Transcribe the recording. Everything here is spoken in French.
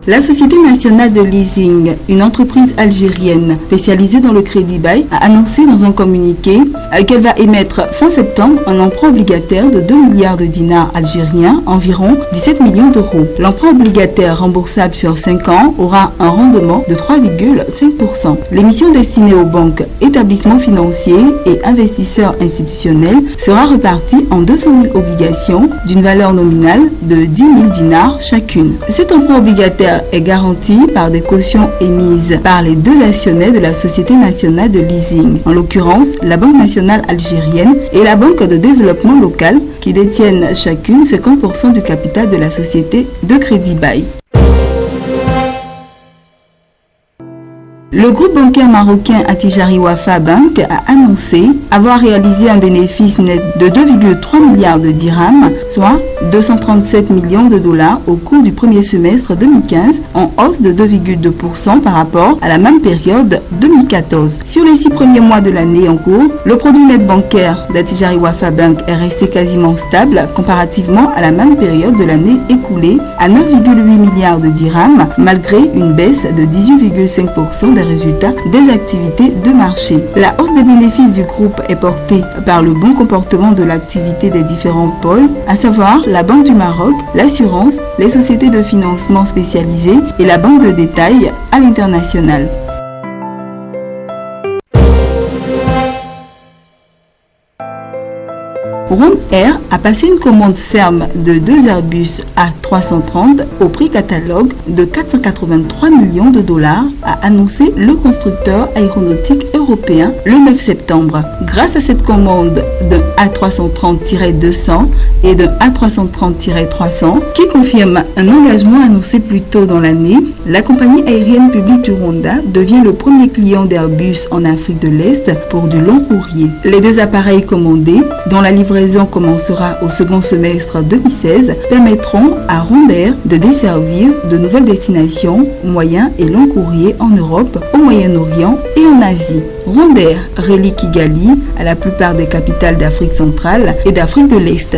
La Société nationale de leasing, une entreprise algérienne spécialisée dans le crédit bail, a annoncé dans un communiqué qu'elle va émettre fin septembre un emprunt obligataire de 2 milliards de dinars algériens, environ 17 millions d'euros. L'emprunt obligataire remboursable sur 5 ans aura un rendement de 3,5%. L'émission destinée aux banques, établissements financiers et investisseurs institutionnels sera répartie en 200 000 obligations d'une valeur nominale de 10 000 dinars chacune. Cet emprunt obligataire est garanti par des cautions émises par les deux actionnaires de la Société nationale de leasing, en l'occurrence la Banque nationale algérienne et la Banque de développement local, qui détiennent chacune 50% du capital de la société de crédit bail. Le groupe bancaire marocain Attijari Wafa Bank a annoncé avoir réalisé un bénéfice net de 2,3 milliards de dirhams, soit 237 millions de dollars au cours du premier semestre 2015, en hausse de 2,2% par rapport à la même période 2014. Sur les 6 premiers mois de l'année en cours, le produit net bancaire d'Attijari Wafa Bank est resté quasiment stable comparativement à la même période de l'année écoulée, à 9,8 milliards de dirhams, malgré une baisse de 18,5% des résultats des activités de marché. La hausse des bénéfices du groupe est portée par le bon comportement de l'activité des différents pôles, à savoir la Banque du Maroc, l'assurance, les sociétés de financement spécialisées et la banque de détail à l'international. Rondair a passé une commande ferme de 2 Airbus A330 au prix catalogue de 483 millions de dollars, a annoncé le constructeur aéronautique européen le 9 septembre. Grâce à cette commande d'un A330-200 et d'un A330-300 qui confirme un engagement annoncé plus tôt dans l'année, la compagnie aérienne publique du Rwanda devient le premier client d'Airbus en Afrique de l'Est pour du long courrier. Les deux appareils commandés, dont la livraison commencera au second semestre 2016, permettront à Rondair de desservir de nouvelles destinations moyen et long courrier en Europe, au Moyen-Orient et en Asie. Rondair relie Kigali à la plupart des capitales d'Afrique centrale et d'Afrique de l'Est.